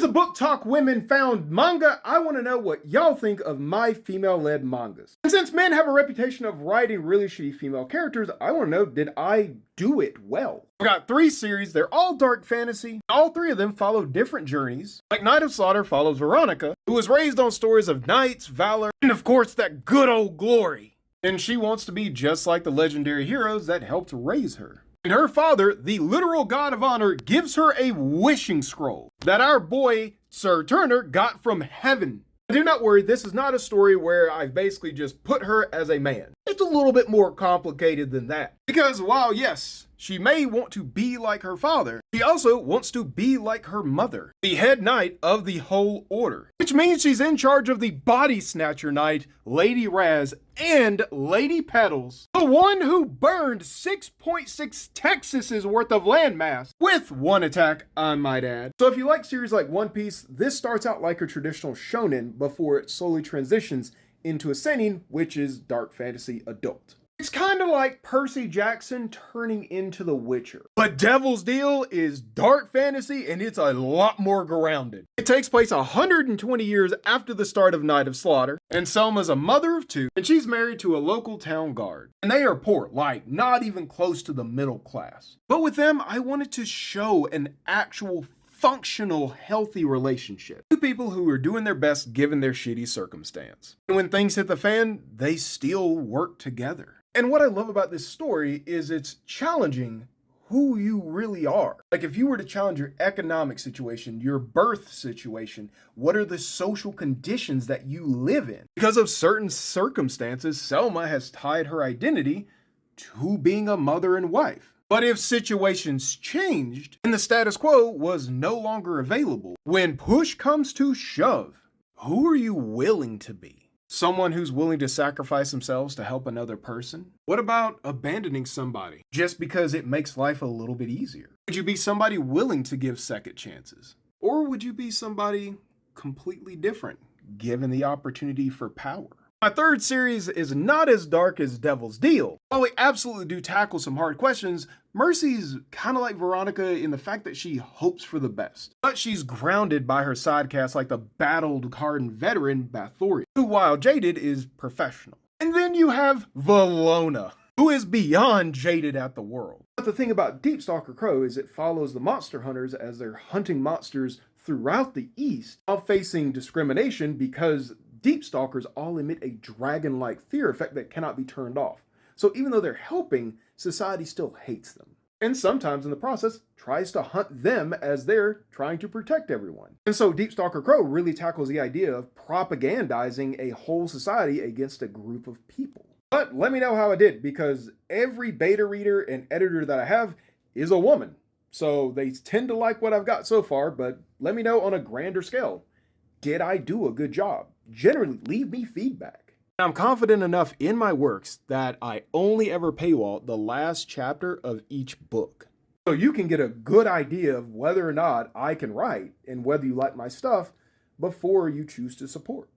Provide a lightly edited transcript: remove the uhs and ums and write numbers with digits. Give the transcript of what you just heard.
As a Book Talk Women Found manga, I want to know what y'all think of my female-led mangas. And since men have a reputation of writing really shitty female characters, I want to know, did I do it well? I've got 3 series, they're all dark fantasy. All 3 of them follow different journeys. Like Night of Slaughter follows Veronica, who was raised on stories of knights, valor, and of course that good old glory. And she wants to be just like the legendary heroes that helped raise her. And her father, the literal god of honor, gives her a wishing scroll that our boy, Sir Turner, got from heaven. Do not worry, this is not a story where I've basically just put her as a man. It's a little bit more complicated than that. Because while yes, she may want to be like her father, she also wants to be like her mother, the head knight of the whole order. Which means she's in charge of the body snatcher knight, Lady Raz, and Lady Petals, the one who burned 6.6 Texas's worth of landmass with one attack, I might add. So if you like series like One Piece, this starts out like a traditional shonen before it slowly transitions into a seinen, which is dark fantasy adult. It's kind of like Percy Jackson turning into The Witcher. But Devil's Deal is dark fantasy and it's a lot more grounded. It takes place 120 years after the start of Night of Slaughter, and Selma's a mother of 2, and she's married to a local town guard. And they are poor, like not even close to the middle class. But with them, I wanted to show an actual functional, healthy relationship. 2 people who are doing their best given their shitty circumstance. And when things hit the fan, they still work together. And what I love about this story is it's challenging who you really are. Like if you were to challenge your economic situation, your birth situation, what are the social conditions that you live in? Because of certain circumstances, Selma has tied her identity to being a mother and wife. But if situations changed and the status quo was no longer available, when push comes to shove, who are you willing to be? Someone who's willing to sacrifice themselves to help another person? What about abandoning somebody just because it makes life a little bit easier? Would you be somebody willing to give second chances? Or would you be somebody completely different, given the opportunity for power? My 3rd series is not as dark as Devil's Deal. While we absolutely do tackle some hard questions, Mercy's kind of like Veronica in the fact that she hopes for the best. But she's grounded by her sidecast like the battle-hardened veteran Bathory, who while jaded is professional. And then you have Valona, who is beyond jaded at the world. But the thing about Deepstalker Crow is it follows the monster hunters as they're hunting monsters throughout the East while facing discrimination because Deepstalkers all emit a dragon-like fear effect that cannot be turned off. So even though they're helping, society still hates them. And sometimes in the process, tries to hunt them as they're trying to protect everyone. And so Deepstalker Crow really tackles the idea of propagandizing a whole society against a group of people. But let me know how I did, because every beta reader and editor that I have is a woman. So they tend to like what I've got so far, but let me know on a grander scale. Did I do a good job? Generally, leave me feedback. I'm confident enough in my works that I only ever paywall the last chapter of each book. So you can get a good idea of whether or not I can write and whether you like my stuff before you choose to support.